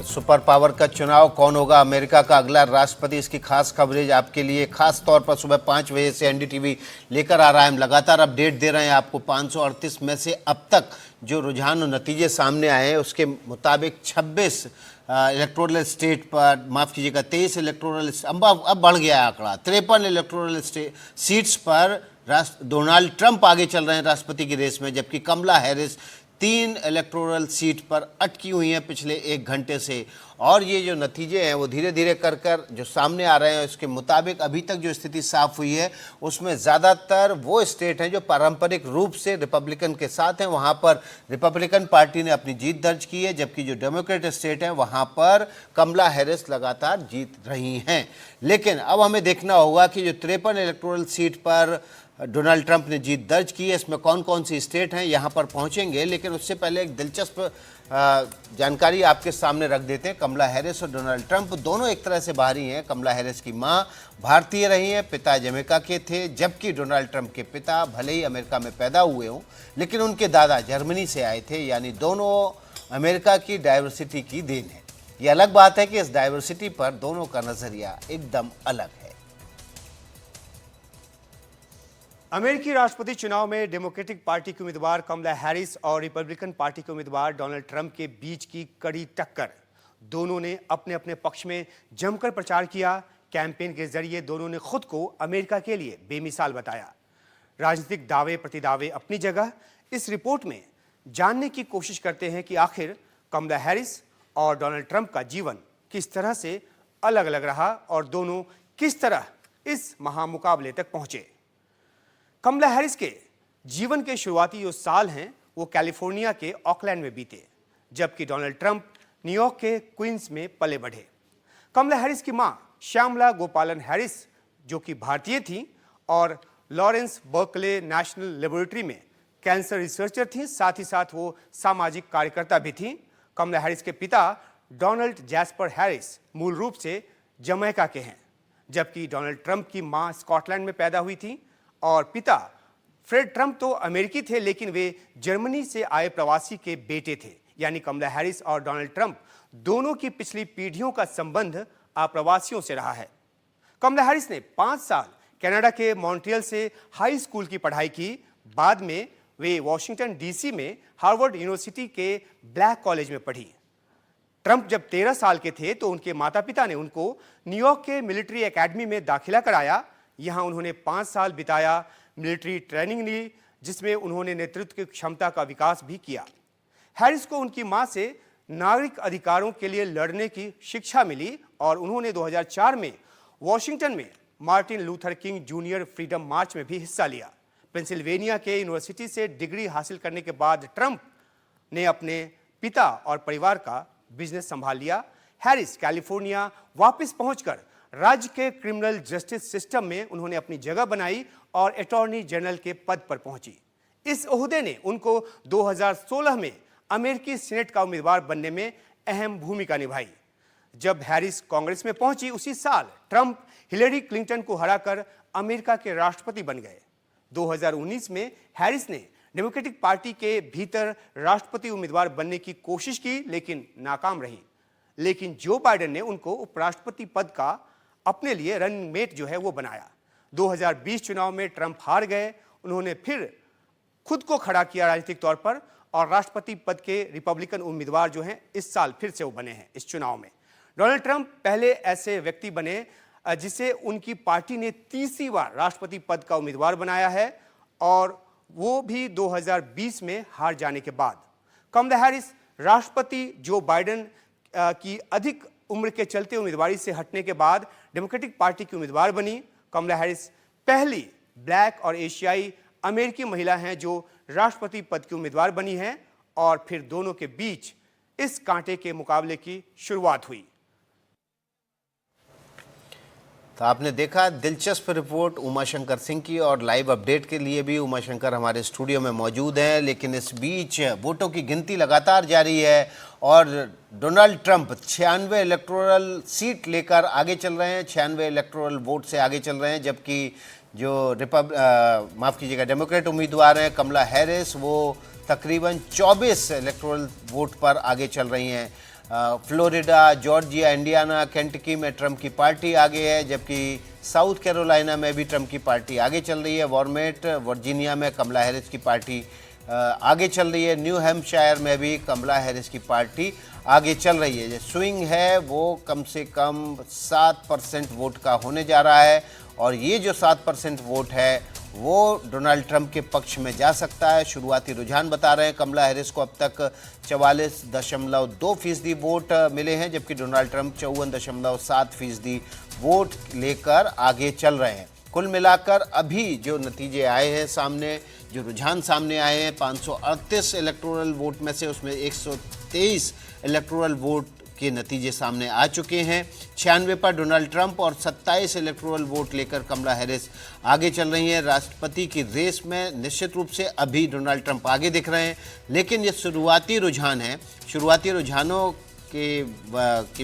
Super power का चुनाव कौन होगा अमेरिका का अगला राष्ट्रपति, इसकी खास कवरेज आपके लिए खास तौर पर सुबह 5 बजे से एनडीटीवी लेकर आ रहा है। हम लगातार अपडेट दे रहे हैं आपको। 538 में से अब तक जो रुझान और नतीजे सामने आए हैं उसके मुताबिक 26 इलेक्टोरल स्टेट पर, माफ़ कीजिएगा 23 इलेक्टोरल, अब बढ़ गया है आंकड़ा, 53 इलेक्टोरल सीट्स पर डोनाल्ड ट्रंप आगे चल रहे हैं राष्ट्रपति की रेस में, जबकि कमला हैरिस 3 इलेक्टोरल सीट पर अटकी हुई हैं पिछले 1 घंटे से। और ये जो नतीजे हैं वो धीरे धीरे कर जो सामने आ रहे हैं उसके मुताबिक अभी तक जो स्थिति साफ हुई है उसमें ज़्यादातर वो स्टेट हैं जो पारंपरिक रूप से रिपब्लिकन के साथ हैं, वहाँ पर रिपब्लिकन पार्टी ने अपनी जीत दर्ज की है, जबकि जो डेमोक्रेट स्टेट हैं वहाँ पर कमला हैरिस लगातार जीत रही हैं। लेकिन अब हमें देखना होगा कि जो 53 इलेक्टोरल सीट पर डोनाल्ड ट्रंप ने जीत दर्ज की है इसमें कौन कौन सी स्टेट हैं, यहाँ पर पहुँचेंगे। लेकिन उससे पहले एक दिलचस्प जानकारी आपके सामने रख देते हैं। कमला हैरिस और डोनाल्ड ट्रंप दोनों एक तरह से बाहरी हैं। कमला हैरिस की मां भारतीय रही हैं, पिता जमैका के थे, जबकि डोनाल्ड ट्रंप के पिता भले ही अमेरिका में पैदा हुए हों लेकिन उनके दादा जर्मनी से आए थे, यानी दोनों अमेरिका की डाइवर्सिटी की देन है। ये अलग बात है कि इस डाइवर्सिटी पर दोनों का नज़रिया एकदम अलग है। अमेरिकी राष्ट्रपति चुनाव में डेमोक्रेटिक पार्टी की उम्मीदवार कमला हैरिस और रिपब्लिकन पार्टी के उम्मीदवार डोनाल्ड ट्रंप के बीच की कड़ी टक्कर। दोनों ने अपने अपने पक्ष में जमकर प्रचार किया। कैंपेन के जरिए दोनों ने खुद को अमेरिका के लिए बेमिसाल बताया। राजनीतिक दावे प्रतिदावे अपनी जगह। इस रिपोर्ट में जानने की कोशिश करते हैं कि आखिर कमला हैरिस और डोनाल्ड ट्रंप का जीवन किस तरह से अलग अलग रहा और दोनों किस तरह इस महामुकाबले तक पहुंचे। कमला हैरिस के जीवन के शुरुआती जो साल हैं वो कैलिफोर्निया के ऑकलैंड में बीते, जबकि डोनाल्ड ट्रंप न्यूयॉर्क के क्वींस में पले बढ़े। कमला हैरिस की मां श्यामला गोपालन हैरिस, जो कि भारतीय थी और लॉरेंस बर्कले नेशनल लेबोरेटरी में कैंसर रिसर्चर थी, साथ ही साथ वो सामाजिक कार्यकर्ता भी थी। कमला हैरिस के पिता डोनाल्ड जैस्पर हैरिस मूल रूप से जमैका के हैं, जबकि डोनाल्ड ट्रंप की मां स्कॉटलैंड में पैदा हुई थी और पिता फ्रेड ट्रंप तो अमेरिकी थे लेकिन वे जर्मनी से आए प्रवासी के बेटे थे। यानी कमला हैरिस और डोनाल्ड ट्रंप दोनों की पिछली पीढ़ियों का संबंध अप्रवासियों से रहा है। कमला हैरिस ने 5 साल कनाडा के मॉन्ट्रियल से हाई स्कूल की पढ़ाई की। बाद में वे वॉशिंगटन डीसी में हार्वर्ड यूनिवर्सिटी के ब्लैक कॉलेज में पढ़ी। ट्रंप जब 13 साल के थे तो उनके माता पिता ने उनको न्यूयॉर्क के मिलिट्री एकेडमी में दाखिला कराया। यहाँ उन्होंने 5 साल बिताया, मिलिट्री ट्रेनिंग ली, जिसमें उन्होंने नेतृत्व की क्षमता का विकास भी किया। हैरिस को उनकी मां से नागरिक अधिकारों के लिए लड़ने की शिक्षा मिली और उन्होंने 2004 में वॉशिंगटन में Martin Luther King Junior Freedom March में भी हिस्सा लिया। पेंसिल्वेनिया के यूनिवर्सिटी से डिग्री हासिल करने के बाद ट्रंप ने अपने पिता और परिवार का बिजनेस संभाल लिया। हैरिस कैलिफोर्निया वापस पहुंचकर राज्य के क्रिमिनल जस्टिस सिस्टम में उन्होंने अपनी जगह बनाई और अटॉर्नी जनरल के पद पर पहुंची। इस ओहदे ने उनको 2016 में अमेरिकी सीनेट का उम्मीदवार बनने में अहम भूमिका निभाई। जब हैरिस कांग्रेस में पहुंची उसी साल ट्रंप हिलेरी क्लिंटन को हराकर अमेरिका के राष्ट्रपति बन गए। 2019 में हैरिस ने डेमोक्रेटिक पार्टी के भीतर राष्ट्रपति उम्मीदवार बनने की कोशिश की लेकिन नाकाम रही। लेकिन जो बाइडेन ने उनको उपराष्ट्रपति पद का अपने लिए रनिंग मेट जो है वो बनाया। 2020 चुनाव में ट्रंप हार गए। उन्होंने फिर खुद को खड़ा किया राजनीतिक तौर पर और राष्ट्रपति पद के रिपब्लिकन उम्मीदवार जो हैं इस साल फिर से वो बने हैं इस चुनाव में। डोनाल्ड ट्रंप पहले ऐसे व्यक्ति बने जिसे उनकी पार्टी ने तीसरी बार राष्ट्रपति पद का उम्मीदवार बनाया है और वो भी 2020 में हार जाने के बाद। कमला हैरिस राष्ट्रपति जो बाइडेन की अधिक उम्र के चलते उम्मीदवारी से हटने के बाद डेमोक्रेटिक पार्टी की उम्मीदवार बनी। कमला हैरिस पहली ब्लैक और एशियाई अमेरिकी महिला हैं जो राष्ट्रपति पद की उम्मीदवार बनी हैं और फिर दोनों के बीच इस कांटे के मुकाबले की शुरुआत हुई। तो आपने देखा दिलचस्प रिपोर्ट उमाशंकर सिंह की, और लाइव अपडेट के लिए भी उमाशंकर हमारे स्टूडियो में मौजूद हैं। लेकिन इस बीच वोटों की गिनती लगातार जारी है और डोनाल्ड ट्रंप 96 इलेक्टोरल सीट लेकर आगे चल रहे हैं, 96 इलेक्टोरल वोट से आगे चल रहे हैं, जबकि जो माफ़ कीजिएगा डेमोक्रेट उम्मीदवार हैं कमला हैरिस वो तकरीबन 24 इलेक्टोरल वोट पर आगे चल रही हैं। फ्लोरिडा, जॉर्जिया, इंडियाना, केंटकी में ट्रंप की पार्टी आगे है, जबकि साउथ कैरोलिना में भी ट्रंप की पार्टी आगे चल रही है। वर्मेंट, वर्जीनिया में कमला हैरिस की पार्टी आगे चल रही है। न्यू हैम्पशायर में भी कमला हैरिस की पार्टी आगे चल रही है। जो स्विंग है वो कम से कम 7% वोट का होने जा रहा है, और ये जो 7% वोट है वो डोनाल्ड ट्रंप के पक्ष में जा सकता है। शुरुआती रुझान बता रहे हैं कमला हैरिस को अब तक 44.2% वोट मिले हैं, जबकि डोनाल्ड ट्रंप 54.7% वोट लेकर आगे चल रहे हैं। कुल मिलाकर अभी जो नतीजे आए हैं सामने, जो रुझान सामने आए हैं, 538 इलेक्टोरल वोट में से उसमें 123 इलेक्टोरल वोट के नतीजे सामने आ चुके हैं। 96 पर डोनाल्ड ट्रंप और 27 इलेक्टोरल वोट लेकर कमला हैरिस आगे चल रही हैं। राष्ट्रपति की रेस में निश्चित रूप से अभी डोनाल्ड ट्रंप आगे दिख रहे हैं, लेकिन ये शुरुआती रुझान है। शुरुआती रुझानों की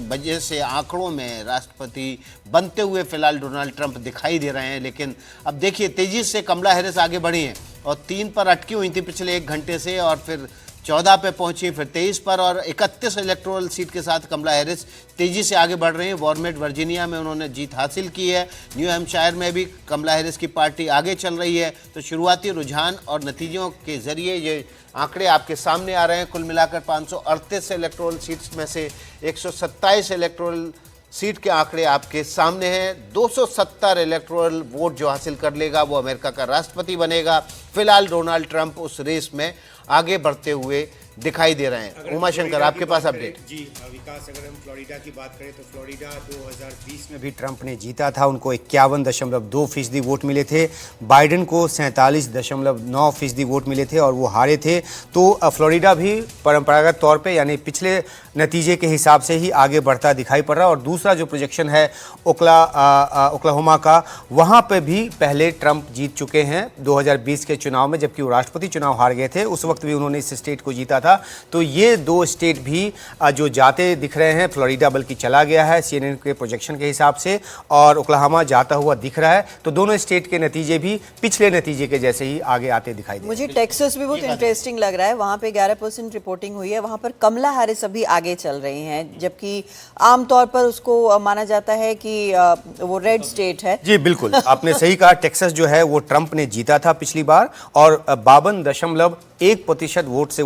वजह से आंकड़ों में राष्ट्रपति बनते हुए फिलहाल डोनाल्ड ट्रंप दिखाई दे रहे हैं, लेकिन अब देखिए तेजी से कमला हैरिस आगे बढ़ी हैं और 3 पर अटकी हुई थी पिछले 1 घंटे से, और फिर 14 पे पहुंची, फिर 23 पर, और 31 इलेक्टोरल सीट के साथ कमला हैरिस तेजी से आगे बढ़ रही हैं। वॉर्मेट, वर्जीनिया में उन्होंने जीत हासिल की है। न्यू हैम्पशायर में भी कमला हैरिस की पार्टी आगे चल रही है। तो शुरुआती रुझान और नतीजों के जरिए ये आंकड़े आपके सामने आ रहे हैं। कुल मिलाकर 538 इलेक्टोरल सीट्स में से 127 इलेक्टोरल सीट के आंकड़े आपके सामने हैं। 270 इलेक्टोरल वोट जो हासिल कर लेगा वो अमेरिका का राष्ट्रपति बनेगा। फिलहाल डोनाल्ड ट्रंप उस रेस में आगे बढ़ते हुए दिखाई दे रहे हैं। उमाशंकर, आपके पास अपडेट। जी विकास, अगर हम फ्लोरिडा की बात करें तो फ्लोरिडा 2020 में भी ट्रंप ने जीता था, उनको 51.2% वोट मिले थे। बाइडेन को 47.9% वोट मिले थे और वो हारे थे। तो फ्लोरिडा भी परंपरागत तौर पे यानी पिछले नतीजे के हिसाब से ही आगे बढ़ता दिखाई पड़ रहा है। और दूसरा जो प्रोजेक्शन है ओक्लाहोमा का, वहाँ पे भी पहले ट्रंप जीत चुके हैं 2020 के चुनाव में, जबकि वो राष्ट्रपति चुनाव हार गए थे। उस वक्त भी उन्होंने इस स्टेट को जीता था। तो ये 2 स्टेट भी जो जाते दिख रहे हैं, फ्लोरिडा बल्कि चला गया है CNN के प्रोजेक्शन के हिसाब से, और ओक्लाहोमा जाता हुआ दिख रहा है। तो दोनों स्टेट के नतीजे भी पिछले नतीजे के जैसे ही आगे आते दिखाई दे। मुझे टेक्सास भी बहुत इंटरेस्टिंग लग रहा है। वहाँ पे 11% रिपोर्टिंग हुई है। वहाँ पर कमला हैरिस अभी आगे चल रही हैं, जबकि आमतौर पर उसको माना जाता है कि वो रेड स्टेट है। जी बिल्कुल, आपने सही कहा। टेक्सास जो है वो ट्रंप ने जीता था पिछली बार, और 52.1% वोट से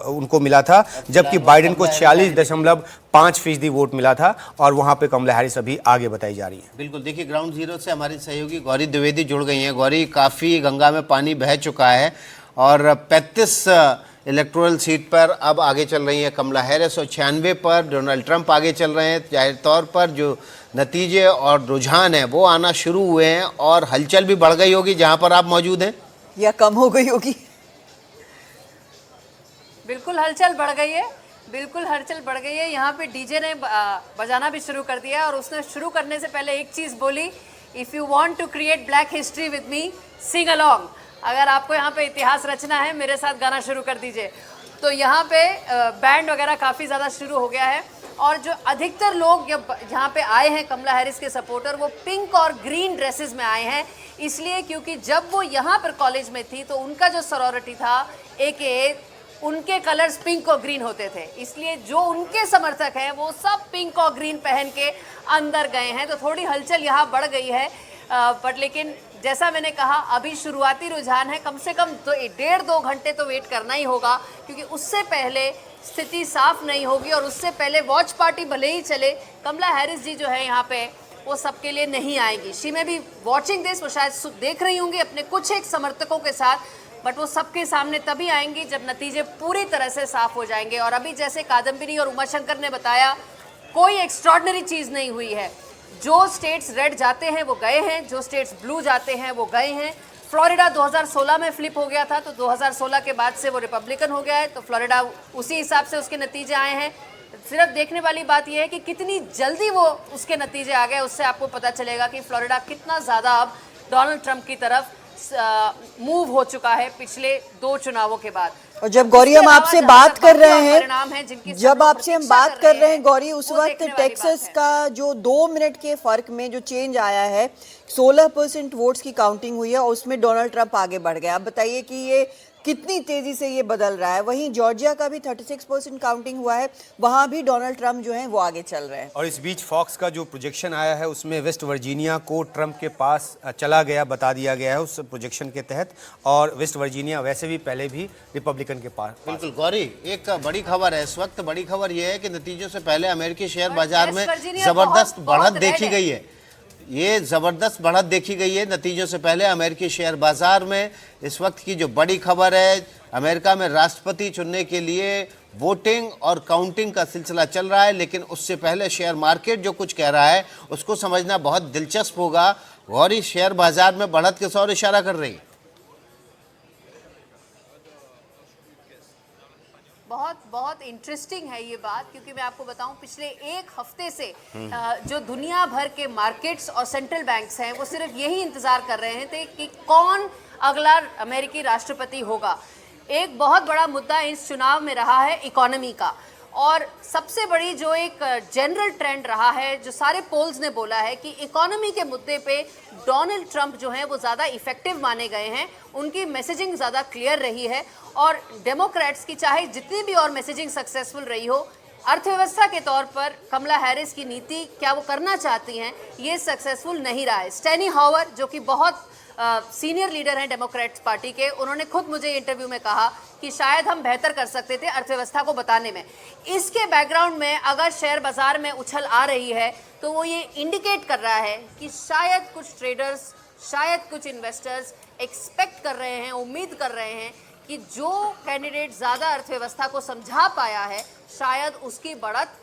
उनको मिला था, जबकि बाइडेन को 46.5% वोट मिला था, और वहां पे कमला हैरिस अभी आगे बताई जा रही है। बिल्कुल, देखिए ग्राउंड जीरो से हमारी सहयोगी गौरी द्विवेदी जुड़ गई हैं। गौरी, काफ़ी गंगा में पानी बह चुका है और 35 इलेक्टोरल सीट पर अब आगे चल रही है कमला हैरिस, और 96 पर डोनाल्ड ट्रंप आगे चल रहे हैं। जाहिर तौर पर जो नतीजे और रुझान है वो आना शुरू हुए हैं, और हलचल भी बढ़ गई होगी जहां पर आप मौजूद हैं, या कम हो गई होगी। बिल्कुल हलचल बढ़ गई है, बिल्कुल हलचल बढ़ गई है। यहाँ पे डीजे ने बजाना भी शुरू कर दिया, और उसने शुरू करने से पहले एक चीज़ बोली, if you want to create black history with me, sing along. अगर आपको यहाँ पे इतिहास रचना है, मेरे साथ गाना शुरू कर दीजिए। तो यहाँ पे बैंड वगैरह काफ़ी ज़्यादा शुरू हो गया है, और जो अधिकतर लोग यहाँ पे आए हैं कमला हैरिस के सपोर्टर, वो पिंक और ग्रीन ड्रेसेस में आए हैं। इसलिए क्योंकि जब वो यहाँ पर कॉलेज में थी तो उनका जो सरोरिटी था, एक उनके कलर्स पिंक और ग्रीन होते थे, इसलिए जो उनके समर्थक हैं वो सब पिंक और ग्रीन पहन के अंदर गए हैं। तो थोड़ी हलचल यहाँ बढ़ गई है, बट लेकिन जैसा मैंने कहा अभी शुरुआती रुझान है। कम से कम 1.5-2 घंटे तो वेट करना ही होगा, क्योंकि उससे पहले स्थिति साफ नहीं होगी, और उससे पहले वॉच पार्टी भले ही चले, कमला हैरिस जी जो है यहाँ पे वो सबके लिए नहीं आएगी। शी में भी वॉचिंग दिस, वो शायद देख रही होंगी अपने कुछ एक समर्थकों के साथ, बट वो सबके सामने तभी आएंगी जब नतीजे पूरी तरह से साफ हो जाएंगे। और अभी जैसे कादम्बिनी और उमाशंकर ने बताया, कोई एक्स्ट्रॉर्डनरी चीज़ नहीं हुई है। जो स्टेट्स रेड जाते हैं वो गए हैं, जो स्टेट्स ब्लू जाते हैं वो गए हैं। फ्लोरिडा 2016 में फ्लिप हो गया था, तो 2016 के बाद से वो रिपब्लिकन हो गया है, तो फ्लोरिडा उसी हिसाब से उसके नतीजे आए हैं। सिर्फ देखने वाली बात यह है कि कितनी जल्दी वो उसके नतीजे आ गए, उससे आपको पता चलेगा कि फ्लोरिडा कितना ज़्यादा अब डोनाल्ड ट्रंप की तरफ मूव हो चुका है पिछले 2 चुनावों के बाद। और जब गौरी हम आपसे बात कर रहे हैं, जब आपसे हम बात कर रहे हैं गौरी, उस वक्त टेक्सास का जो 2 मिनट के फर्क में जो चेंज आया है, 16% वोट्स की काउंटिंग हुई है और उसमें डोनाल्ड ट्रंप आगे बढ़ गए। आप बताइए कि ये कितनी तेजी से ये बदल रहा है। वहीं जॉर्जिया का भी 36% काउंटिंग हुआ है, वहां भी डोनाल्ड ट्रंप जो है वो आगे चल रहे हैं। और इस बीच फॉक्स का जो प्रोजेक्शन आया है उसमें वेस्ट वर्जीनिया को ट्रंप के पास चला गया, बता दिया गया है उस प्रोजेक्शन के तहत, और वेस्ट वर्जीनिया वैसे भी पहले भी रिपब्लिकन के पास। बिल्कुल गौरी, एक बड़ी खबर है इस वक्त, बड़ी खबर यह है कि नतीजों से पहले अमेरिकी शेयर बाजार में जबरदस्त बढ़त देखी गई है। ये जबरदस्त बढ़त देखी गई है नतीजों से पहले अमेरिकी शेयर बाजार में। इस वक्त की जो बड़ी खबर है, अमेरिका में राष्ट्रपति चुनने के लिए वोटिंग और काउंटिंग का सिलसिला चल रहा है, लेकिन उससे पहले शेयर मार्केट जो कुछ कह रहा है उसको समझना बहुत दिलचस्प होगा। गौरी, शेयर बाजार में बढ़त किस ओर इशारा कर रही है? बहुत बहुत इंटरेस्टिंग है ये बात, क्योंकि मैं आपको बताऊं पिछले एक हफ्ते से जो दुनिया भर के मार्केट्स और सेंट्रल बैंक्स हैं वो सिर्फ यही इंतजार कर रहे थे कि कौन अगला अमेरिकी राष्ट्रपति होगा। एक बहुत बड़ा मुद्दा इस चुनाव में रहा है इकोनॉमी का, और सबसे बड़ी जो एक जनरल ट्रेंड रहा है, जो सारे पोल्स ने बोला है कि इकोनॉमी के मुद्दे पे डोनाल्ड ट्रंप जो हैं वो ज़्यादा इफेक्टिव माने गए हैं, उनकी मैसेजिंग ज़्यादा क्लियर रही है। और डेमोक्रेट्स की चाहे जितनी भी और मैसेजिंग सक्सेसफुल रही हो, अर्थव्यवस्था के तौर पर कमला हैरिस की नीति क्या वो करना चाहती हैं, ये सक्सेसफुल नहीं रहा है। स्टेनी हॉवर जो कि बहुत सीनियर लीडर हैं डेमोक्रेट्स पार्टी के, उन्होंने खुद मुझे इंटरव्यू में कहा कि शायद हम बेहतर कर सकते थे अर्थव्यवस्था को बताने में। इसके बैकग्राउंड में अगर शेयर बाजार में उछल आ रही है तो वो ये इंडिकेट कर रहा है कि शायद कुछ ट्रेडर्स, शायद कुछ इन्वेस्टर्स एक्सपेक्ट कर रहे हैं, उम्मीद कर रहे हैं कि जो कैंडिडेट ज़्यादा अर्थव्यवस्था को समझा पाया है शायद उसकी बढ़त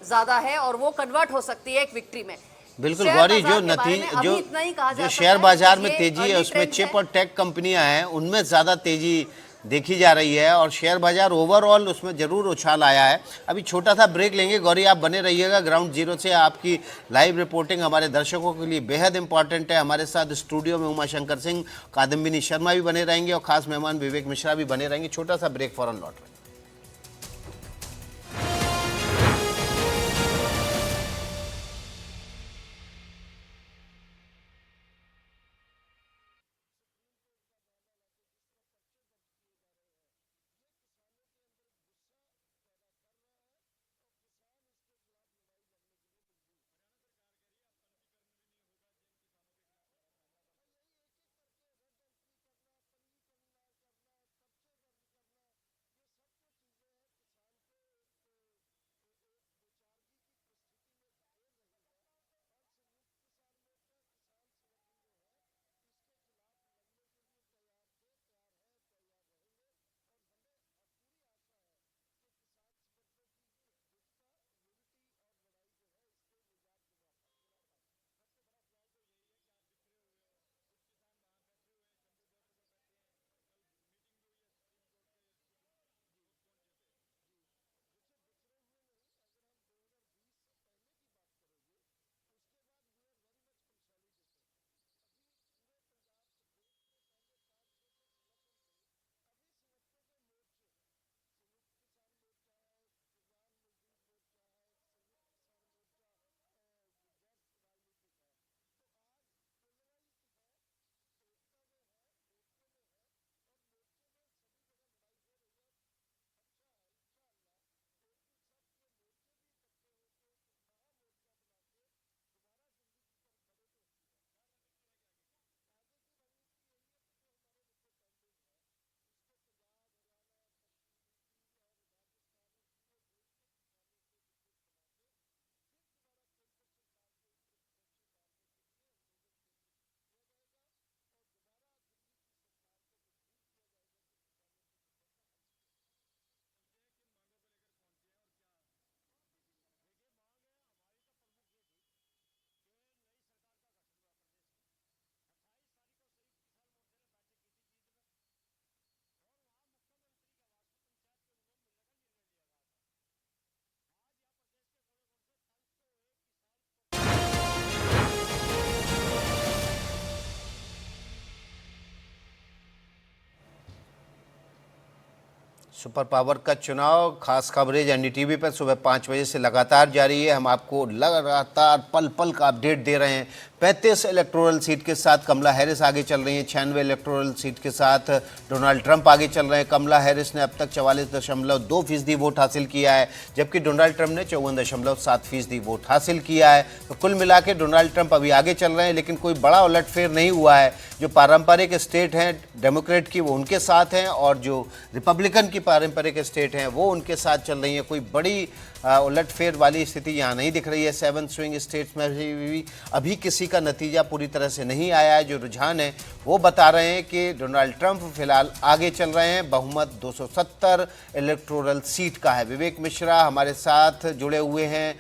ज़्यादा है और वो कन्वर्ट हो सकती है एक विक्ट्री में। बिल्कुल गौरी, जो शेयर बाजार में तेजी है उसमें चिप और टेक कंपनियां हैं, उनमें ज़्यादा तेजी देखी जा रही है, और शेयर बाजार ओवरऑल उसमें ज़रूर उछाल आया है। अभी छोटा सा ब्रेक लेंगे गौरी, आप बने रहिएगा ग्राउंड जीरो से। आपकी लाइव रिपोर्टिंग हमारे दर्शकों के लिए बेहद इंपॉर्टेंट है। हमारे साथ स्टूडियो में उमा शंकर सिंह, कादम्बिनी शर्मा भी बने रहेंगे और खास मेहमान विवेक मिश्रा भी बने रहेंगे। छोटा सा ब्रेक, फौरन लौट रहे हैं। सुपर पावर का चुनाव खास कवरेज एनडीटीवी पर सुबह 5 बजे से लगातार जारी है। हम आपको लगातार पल पल का अपडेट दे रहे हैं। 35 इलेक्टोरल सीट के साथ कमला हैरिस आगे चल रही हैं। 96 इलेक्टोरल सीट के साथ डोनाल्ड ट्रंप आगे चल रहे हैं। कमला हैरिस ने अब तक 44.2% वोट हासिल किया है, जबकि डोनाल्ड ट्रंप ने 54.7% वोट हासिल किया है। तो कुल मिला के डोनाल्ड ट्रंप अभी आगे चल रहे हैं, लेकिन कोई बड़ा उलटफेर नहीं हुआ है। जो पारंपरिक स्टेट हैं डेमोक्रेट की, वो उनके साथ हैं, और जो रिपब्लिकन की पारंपरिक स्टेट हैं वो उनके साथ चल रही हैं। कोई बड़ी उलटफेर वाली स्थिति यहाँ नहीं दिख रही है। 7 स्विंग स्टेट्स में भी अभी किसी का नतीजा पूरी तरह से नहीं आया है। जो रुझान है वो बता रहे हैं कि डोनाल्ड ट्रंप फिलहाल आगे चल रहे हैं। बहुमत 270 इलेक्टोरल सीट का है। विवेक मिश्रा हमारे साथ जुड़े हुए हैं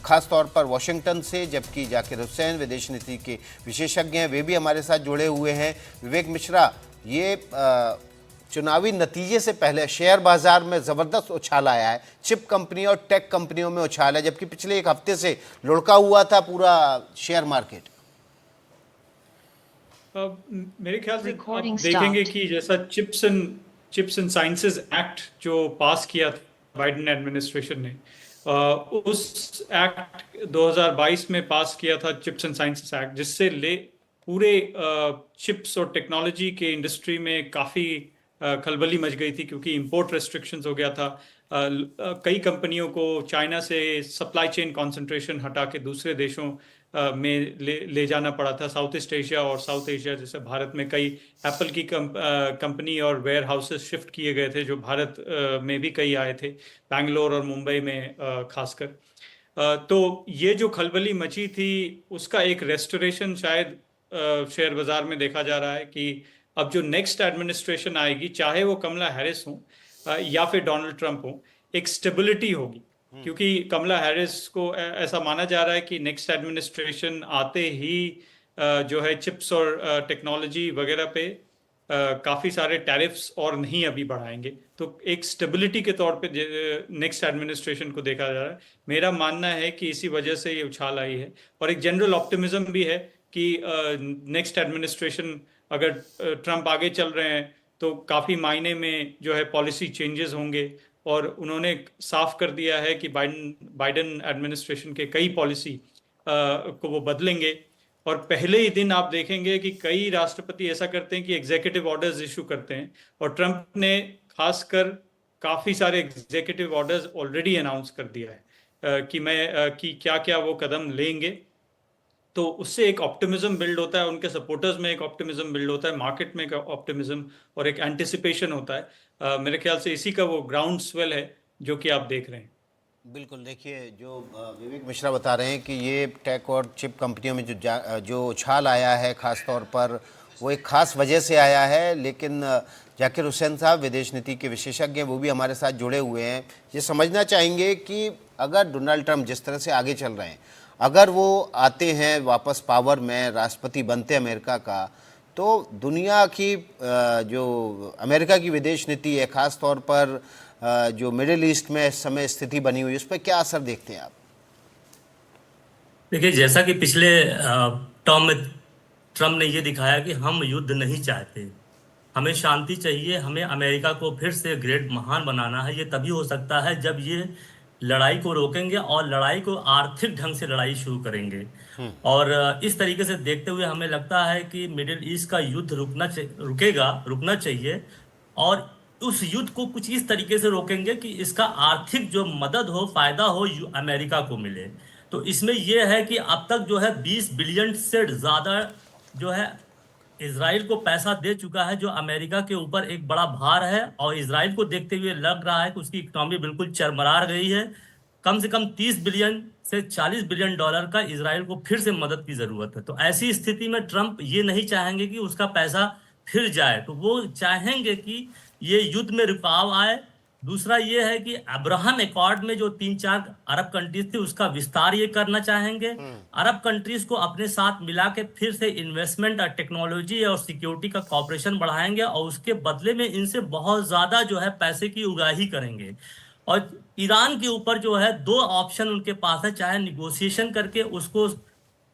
खास तौर पर वॉशिंगटन से, जबकि जाकिर हुसैन विदेश नीति के विशेषज्ञ हैं, वे भी हमारे साथ जुड़े हुए हैं। विवेक मिश्रा, ये चुनावी नतीजे से पहले शेयर बाजार में ज़बरदस्त उछाल आया है। चिप कंपनी और टेक कंपनियों में उछाल है, जबकि पिछले एक हफ्ते से लुढ़का हुआ था पूरा शेयर मार्केट। मेरे ख्याल से आप देखेंगे कि जैसा चिप्स एंड साइंसेज एक्ट जो पास किया था बाइडेन एडमिनिस्ट्रेशन ने, उस एक्ट 2022 में पास किया था चिप्स एंड साइंसेज एक्ट, जिससे पूरे चिप्स और टेक्नोलॉजी के इंडस्ट्री में काफ़ी खलबली मच गई थी, क्योंकि इंपोर्ट रेस्ट्रिक्शंस हो गया था। कई कंपनियों को चाइना से सप्लाई चेन कंसंट्रेशन हटा के दूसरे देशों में ले जाना पड़ा था। साउथ ईस्ट एशिया और साउथ एशिया, जैसे भारत में कई एप्पल की कंपनी और वेयर हाउसेस शिफ्ट किए गए थे, जो भारत में भी कई आए थे, बैंगलोर और मुंबई में खासकर। तो ये जो खलबली मची थी उसका एक रेस्टोरेशन शायद शेयर बाजार में देखा जा रहा है कि अब जो नेक्स्ट एडमिनिस्ट्रेशन आएगी, चाहे वो कमला हैरिस हो या फिर डोनाल्ड ट्रंप हो, एक स्टेबिलिटी होगी। क्योंकि कमला हैरिस को ऐसा माना जा रहा है कि नेक्स्ट एडमिनिस्ट्रेशन आते ही जो है चिप्स और टेक्नोलॉजी वगैरह पे काफ़ी सारे टैरिफ्स और नहीं अभी बढ़ाएंगे। तो एक स्टेबिलिटी के तौर पे नेक्स्ट एडमिनिस्ट्रेशन को देखा जा रहा है। मेरा मानना है कि इसी वजह से ये उछाल आई है, और एक जनरल ऑप्टिमिज्म भी है कि नेक्स्ट एडमिनिस्ट्रेशन अगर ट्रंप आगे चल रहे हैं तो काफ़ी मायने में जो है पॉलिसी चेंजेस होंगे। और उन्होंने साफ कर दिया है कि बाइडेन एडमिनिस्ट्रेशन के कई पॉलिसी को वो बदलेंगे। और पहले ही दिन आप देखेंगे कि कई राष्ट्रपति ऐसा करते हैं कि एग्जीक्यूटिव ऑर्डर्स इशू करते हैं, और ट्रंप ने खासकर काफ़ी सारे एग्जीक्यूटिव ऑर्डर्स ऑलरेडी अनाउंस कर दिया है कि क्या क्या वो कदम लेंगे। तो उससे एक ऑप्टिमिज्म बिल्ड होता है, उनके सपोर्टर्स में एक ऑप्टिमिज्म बिल्ड होता है, मार्केट में एक ऑप्टिमिज्म और एक एंटिसिपेशन होता है। मेरे ख्याल से इसी का वो ग्राउंड स्वेल है जो कि आप देख रहे हैं। बिल्कुल, देखिए जो विवेक मिश्रा बता रहे हैं कि ये टेक और चिप कंपनियों में जो उछाल आया है खास तौर पर वो एक खास वजह से आया है। लेकिन जाकिर हुसैन साहब विदेश नीति के विशेषज्ञ, वो भी हमारे साथ जुड़े हुए हैं। ये समझना चाहेंगे कि अगर डोनाल्ड ट्रंप जिस तरह से आगे चल रहे हैं, अगर वो आते हैं वापस पावर में, राष्ट्रपति बनते हैं अमेरिका का, तो दुनिया की जो अमेरिका की विदेश नीति है, ख़ास तौर पर जो मिडिल ईस्ट में इस समय स्थिति बनी हुई है, उस पर क्या असर देखते हैं आप? देखिए, जैसा कि पिछले टर्म में ट्रम्प ने ये दिखाया कि हम युद्ध नहीं चाहते, हमें शांति चाहिए, हमें अमेरिका को फिर से ग्रेट महान बनाना है। ये तभी हो सकता है जब ये लड़ाई को रोकेंगे और लड़ाई को आर्थिक ढंग से लड़ाई शुरू करेंगे। और इस तरीके से देखते हुए हमें लगता है कि मिडिल ईस्ट का युद्ध रुकना चाहिए, और उस युद्ध को कुछ इस तरीके से रोकेंगे कि इसका आर्थिक जो मदद हो, फायदा हो, अमेरिका को मिले। तो इसमें यह है कि अब तक जो है 20 बिलियन से ज़्यादा जो है इजराइल को पैसा दे चुका है, जो अमेरिका के ऊपर एक बड़ा भार है। और इजराइल को देखते हुए लग रहा है कि उसकी इकोनॉमी बिल्कुल चरमरा गई है। कम से कम 30 बिलियन से 40 बिलियन डॉलर का इजराइल को फिर से मदद की ज़रूरत है। तो ऐसी स्थिति में ट्रंप ये नहीं चाहेंगे कि उसका पैसा फिर जाए, तो वो चाहेंगे कि ये युद्ध में रुकाव आए। दूसरा ये है कि अब्राहम एकॉर्ड में जो 3-4 अरब कंट्रीज थी, उसका विस्तार ये करना चाहेंगे। अरब कंट्रीज को अपने साथ मिला के फिर से इन्वेस्टमेंट और टेक्नोलॉजी और सिक्योरिटी का कॉपरेशन बढ़ाएंगे, और उसके बदले में इनसे बहुत ज़्यादा जो है पैसे की उगाही करेंगे। और ईरान के ऊपर जो है 2 ऑप्शन उनके पास है, चाहे निगोशिएशन करके उसको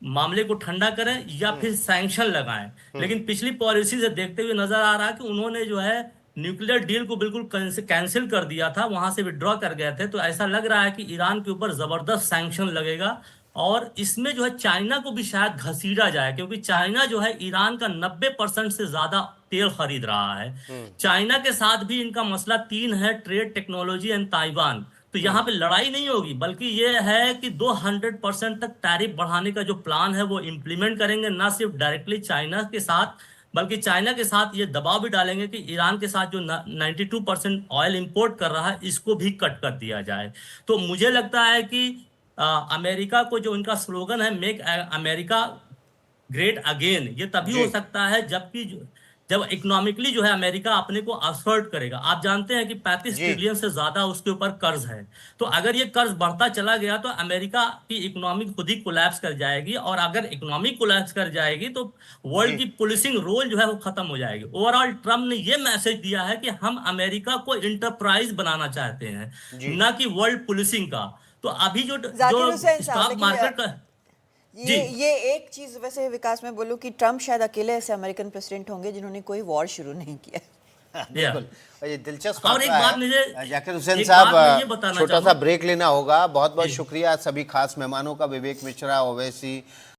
मामले को ठंडा करें या फिर सैंक्शन लगाएं। लेकिन पिछली पॉलिसी से देखते हुए नजर आ रहा है कि उन्होंने जो है न्यूक्लियर डील को बिल्कुल कैंसिल कर दिया था, वहां से विड्रॉ कर गए थे। तो ऐसा लग रहा है कि ईरान के ऊपर जबरदस्त सैंक्शन लगेगा और इसमें जो है चाइना को भी शायद घसीटा जाए, क्योंकि चाइना जो है ईरान का 90% से ज्यादा तेल खरीद रहा है। चाइना के साथ भी इनका मसला 3 है, ट्रेड, टेक्नोलॉजी एंड ताइवान। तो यहाँ पे लड़ाई नहीं होगी, बल्कि ये है कि 200% तक टैरिफ बढ़ाने का जो प्लान है वो इम्प्लीमेंट करेंगे, ना सिर्फ डायरेक्टली चाइना के साथ, बल्कि चाइना के साथ ये दबाव भी डालेंगे कि ईरान के साथ जो 92% ऑयल इंपोर्ट कर रहा है इसको भी कट कर दिया जाए। तो मुझे लगता है कि अमेरिका को जो इनका स्लोगन है, मेक अमेरिका ग्रेट अगेन, ये तभी हो सकता है जब इकोनॉमिकली जो है अमेरिका अपने को असर्ट करेगा। आप जानते हैं कि 35 ट्रिलियन से ज्यादा उसके ऊपर कर्ज है। तो अगर ये कर्ज बढ़ता चला गया तो अमेरिका की इकोनॉमी खुद ही कोलैप्स कर जाएगी, और अगर इकोनॉमी कोलैप्स कर जाएगी तो वर्ल्ड की पुलिसिंग रोल जो है वो खत्म हो जाएगी। ओवरऑल ट्रम्प ने ये मैसेज दिया है कि हम अमेरिका को इंटरप्राइज बनाना चाहते हैं, न कि वर्ल्ड पुलिसिंग का। तो अभी जो स्टॉक मार्केट का ये एक चीज वैसे विकास में बोलूं कि ट्रम्प शायद अकेले ऐसे अमेरिकन प्रेसिडेंट होंगे जिन्होंने कोई वॉर शुरू नहीं किया। बिल्कुल, ये दिलचस्प और एक बात मुझे जाकिर हुसैन एक बात मैं ये साहब, बताना छोटा सा चाहूंगा। ब्रेक लेना होगा। बहुत बहुत शुक्रिया सभी खास मेहमानों का, विवेक मिश्रा, ओवैसी